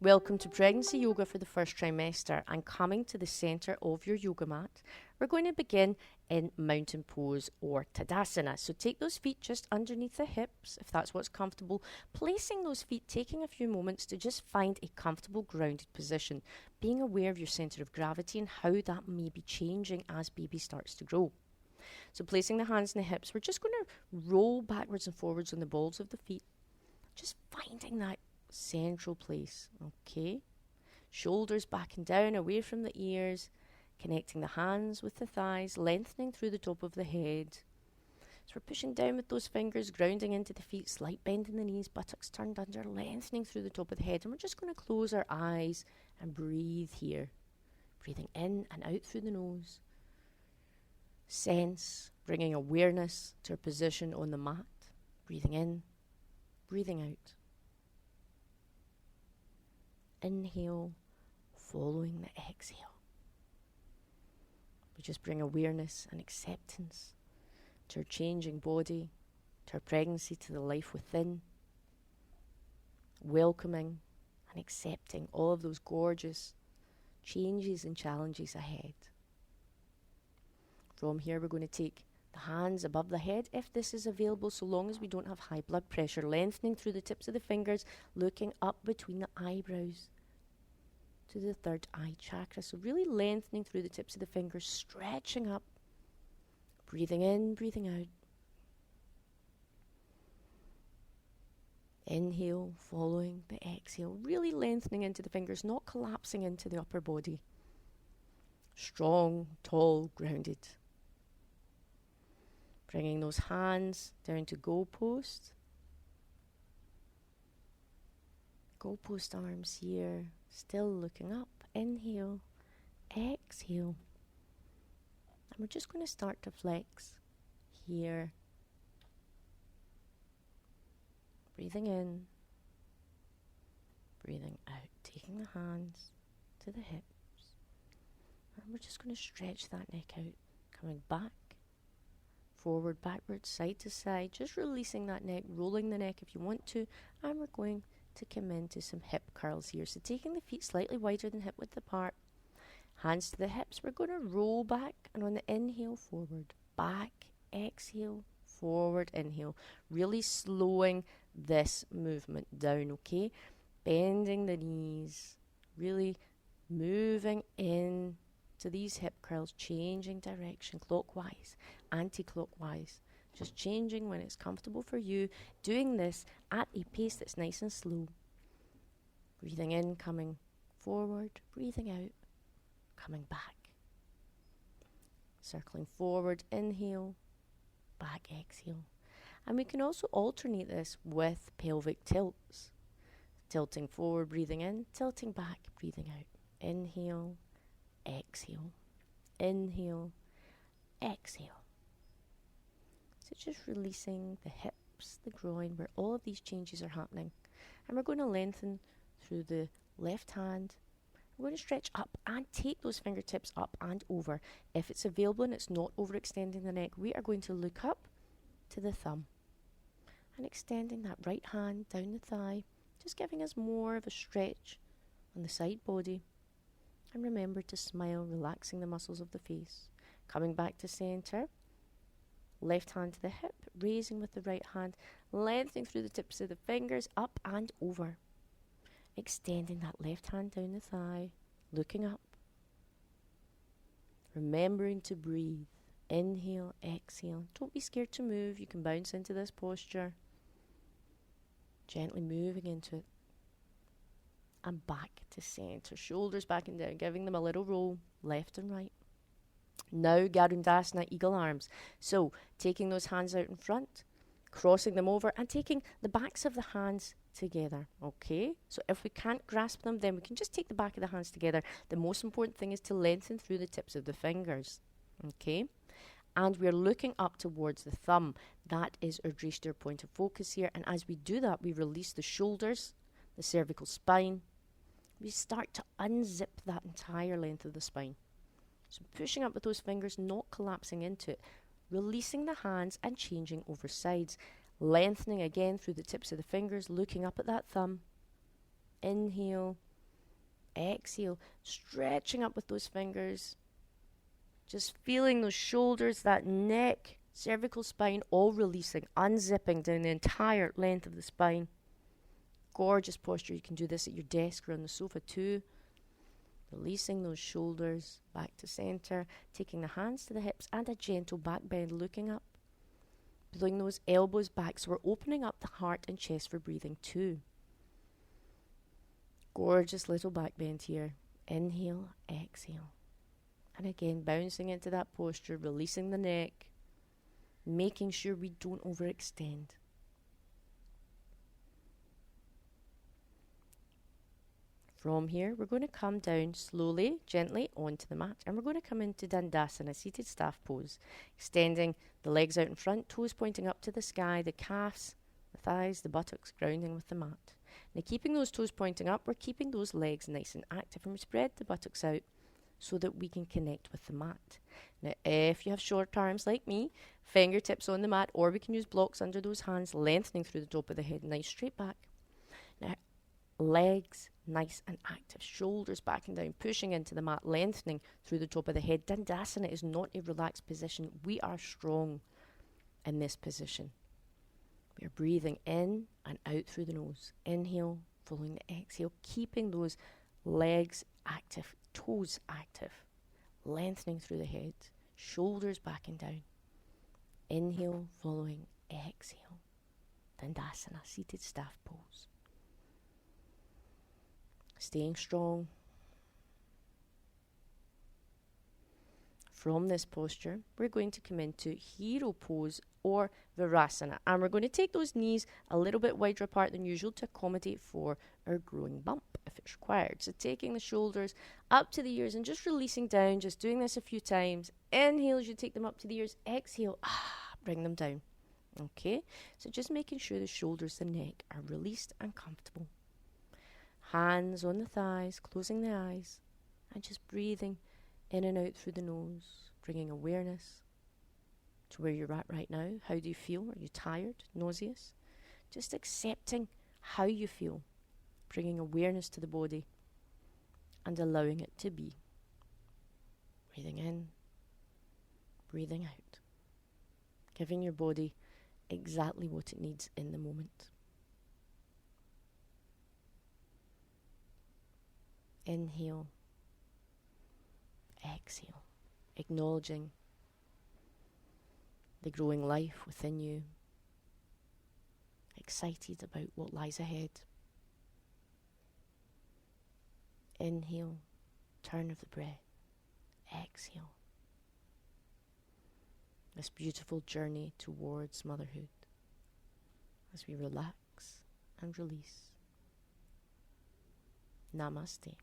Welcome to Pregnancy Yoga for the first trimester, and coming to the center of your yoga mat, we're going to begin in mountain pose or Tadasana. So take those feet just underneath the hips, if that's what's comfortable, placing those feet, taking a few moments to just find a comfortable grounded position, being aware of your center of gravity and how that may be changing as baby starts to grow. So placing the hands in the hips, we're just going to roll backwards and forwards on the balls of the feet, just finding that central place. Okay, shoulders back and down away from the ears, connecting the hands with the thighs, lengthening through the top of the head. So we're pushing down with those fingers, grounding into the feet, slight bend in the knees, buttocks turned under, lengthening through the top of the head. And we're just going to close our eyes and breathe here, breathing in and out through the nose. Sense, bringing awareness to our position on the mat, breathing in, breathing out. Inhale, following the exhale. We just bring awareness and acceptance to our changing body, to our pregnancy, to the life within, welcoming and accepting all of those gorgeous changes and challenges ahead. From here, we're going to take the hands above the head, if this is available, so long as we don't have high blood pressure, lengthening through the tips of the fingers, looking up between the eyebrows to the third eye chakra. So really lengthening through the tips of the fingers, stretching up, breathing in, breathing out. Inhale, following the exhale, really lengthening into the fingers, not collapsing into the upper body. Strong, tall, grounded. Bringing those hands down to goalpost. Goalpost arms here, still looking up. Inhale, exhale. And we're just going to start to flex here. Breathing in, breathing out, taking the hands to the hips. And we're just going to stretch that neck out, coming back. Forward, backwards, side to side, just releasing that neck, rolling the neck if you want to, and we're going to come into some hip curls here. So taking the feet slightly wider than hip width apart, hands to the hips, we're going to roll back, and on the inhale, forward, back, exhale, forward, inhale, really slowing this movement down, okay? Bending the knees, really moving in to these hip curls, changing direction clockwise, anti-clockwise, just changing when it's comfortable for you, doing this at a pace that's nice and slow. Breathing in, coming forward, breathing out, coming back. Circling forward, inhale, back, exhale. And we can also alternate this with pelvic tilts. Tilting forward, breathing in, tilting back, breathing out. Inhale, exhale, inhale, exhale. So just releasing the hips, the groin, where all of these changes are happening. And we're going to lengthen through the left hand. We're going to stretch up and take those fingertips up and over. If it's available and it's not overextending the neck, we are going to look up to the thumb and extending that right hand down the thigh, just giving us more of a stretch on the side body. And remember to smile, relaxing the muscles of the face. Coming back to center. Left hand to the hip, raising with the right hand, lengthening through the tips of the fingers, up and over. Extending that left hand down the thigh, looking up. Remembering to breathe. Inhale, exhale. Don't be scared to move. You can bounce into this posture. Gently moving into it. And back to center, shoulders back and down, giving them a little roll, left and right. Now Garudasana, eagle arms. So taking those hands out in front, crossing them over and taking the backs of the hands together. Okay, so if we can't grasp them, then we can just take the back of the hands together. The most important thing is to lengthen through the tips of the fingers. Okay, and we're looking up towards the thumb. That is our Drishtir point of focus here. And as we do that, we release the shoulders, the cervical spine. We start to unzip that entire length of the spine. So pushing up with those fingers, not collapsing into it. Releasing the hands and changing over sides. Lengthening again through the tips of the fingers, looking up at that thumb. Inhale, exhale, stretching up with those fingers. Just feeling those shoulders, that neck, cervical spine, all releasing, unzipping down the entire length of the spine. Gorgeous posture. You can do this at your desk or on the sofa too. Releasing those shoulders back to center, taking the hands to the hips and a gentle back bend, looking up. Pulling those elbows back, so we're opening up the heart and chest for breathing too. Gorgeous little back bend here. Inhale, exhale. And again, bouncing into that posture, releasing the neck, making sure we don't overextend. From here, we're going to come down slowly, gently onto the mat, and we're going to come into Dandasana, seated staff pose, extending the legs out in front, toes pointing up to the sky, the calves, the thighs, the buttocks grounding with the mat. Now, keeping those toes pointing up, we're keeping those legs nice and active, and we spread the buttocks out so that we can connect with the mat. Now, if you have short arms like me, fingertips on the mat, or we can use blocks under those hands, lengthening through the top of the head, nice straight back. Now, legs nice and active, shoulders back and down, pushing into the mat, lengthening through the top of the head. Dandasana is not a relaxed position. We are strong in this position. We are breathing in and out through the nose. Inhale, following the exhale, keeping those legs active, toes active, lengthening through the head, shoulders back and down. Inhale, following exhale. Dandasana, seated staff pose. Staying strong. From this posture, we're going to come into hero pose or Virasana. And we're going to take those knees a little bit wider apart than usual to accommodate for our growing bump if it's required. So taking the shoulders up to the ears and just releasing down, just doing this a few times. Inhale as you take them up to the ears. Exhale, bring them down. Okay, so just making sure the shoulders and neck are released and comfortable. Hands on the thighs, closing the eyes, and just breathing in and out through the nose, bringing awareness to where you're at right now. How do you feel? Are you tired? Nauseous? Just accepting how you feel, bringing awareness to the body and allowing it to be. Breathing in, breathing out, giving your body exactly what it needs in the moment. Inhale, exhale, acknowledging the growing life within you, excited about what lies ahead. Inhale, turn of the breath, exhale. This beautiful journey towards motherhood as we relax and release. Namaste.